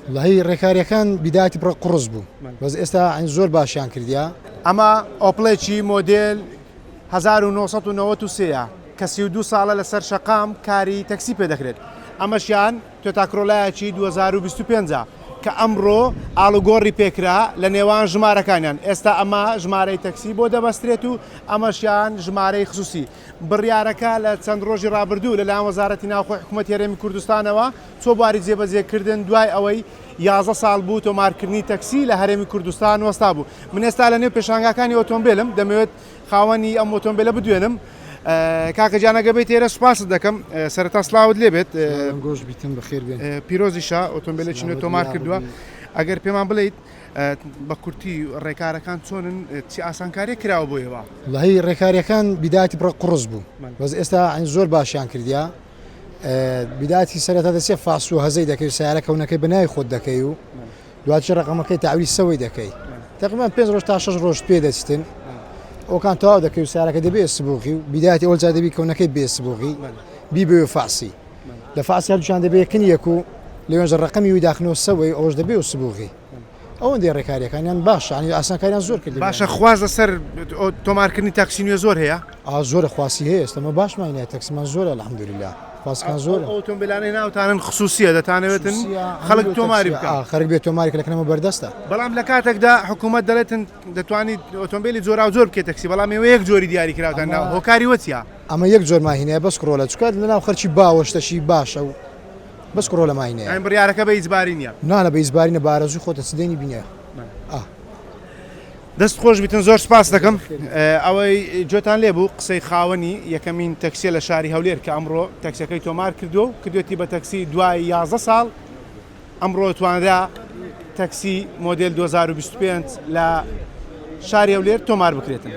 والله ڕێکاریەکان بیداتی بڕ قڕز بوو بەس ئێستا زۆر باشیان کردیا. ئەمە ئۆپڵێکی مۆدل 1993 کە 32 ساڵە لەسەر شەقام کاری تەکسی پێدەکرێت. ئەمەشیان تۆتاکرۆلایەکی 2025 کە ئەمڕۆ ئاڵوگۆڕی پێکرا لە نێوان ژمارەکانیان. ئێستا ئەمە ژمارەی تەکسی بۆ دەبەسترێت و ئەمەشیان ژمارەی خصوصی. بڕیارەکە لە چەند ڕۆژی ڕابردوو لەلایەن وەزارەتی ناوخۆی حکوومەتی هەرێمی کوردستانەوە چۆبواری جێبەجێکردن دوای ئەوەی 11 ساڵ بوو تۆمارکردنی تەکسی لە هەرێمی کوردستان وەستا بوو. من ئێستا لە نێو پێشانگاکانی ئۆتۆمبیلم دەمەوێت خاوەنی ئەم ئۆتۆمبیلە بدوێنم. کاکە جانەگە بێت ئێرە سوپاست دەکەم سەرەتا سلااوت لێبێت گۆش بیتم بەخێر بێن. پیرۆزیشا ئۆتۆمبیلێکی نوێ تۆمار کردووە. ئەگەر پێمان بڵیت بە کورتی ڕێکارەکان چۆنن چی ئاسانکاری کراوە بۆیەوە؟ والله ڕێکاریەکان بیداتی بڕ قڕز بوو بەس ئێستا زۆر باشیان کردیا. بیداتی سەرەتا دەچێت فاس و هەزەی دەکەی سیارەکەونەکەی بەناوی خۆت دەکەی و دواتر ڕقەمەکەی تاویلی سەوەی دەکەی. تقریبان 5 ڕۆژ تا 6 ڕۆژ پێ دەچتن ئەوکان تەواو دەکەی و سیارەکە دەبێت سبووقی و بیداتی ئەوجا دەبی کەونەکەی بێ سبووقی بیبێ فاسی لە فاسی هەردووشان دەبێت کنیەک و لەوێنژە ڕقەمی وی داخنەوە سەوەی ئەوش دەبێ و سبووقی. ئەوەندێ ڕێکاریەکانیان باش ینی ئاسانکاریان زۆر کرد. باشە خواز لەسەر تۆمارکردنی تاکسی نوێ زۆر هەیە؟ زۆرە خواسی هەیە ئێستەمە باشمانە تەکسیمان زۆرە الحەمدولیلا فاسکان زۆرە. ئۆتۆمبیلانەی ناوتانن خصوصیە دەتانەوێتن خەڵک تۆماری بکە خەرک بێت تۆماری کە لەکەنەوە بەردەستە. بەڵام لە کاتێکدا حکوومەت دەڵێتن دەتوانیت ئۆتۆمبیلی زۆر و زۆر بکێت تەکسی بەڵام ئێوە یەک جۆری دیاری کراوتان ناو هۆکاری وەچیە؟ ئەمە یەک جۆر ماهینەیە بەس کڕۆلە چکات لەناو خەرکی باوەشتەشی باشە و بەس کڕۆ لە ماینەیە. ئەم بڕیارەکە بە ئیجباری نییە؟ نانە بە ئیجبارینە بە ئارەزوی خۆتە سدەینی بینە. دەست خۆش بیتن زۆر سپاس دەکەم. ئەوەی جۆتان لێبوو قسەی خاوەنی یەکەمین تەکسیە لە شاری هەولێر کە ئەمڕۆ تەکسەکەی تۆمار کردو و کردوێتی بە تەکسی دوای 11 ساڵ ئەمڕۆ توانرا تەکسی مۆدل 2025 لە شاری هەولێر تۆمار بکرێتن.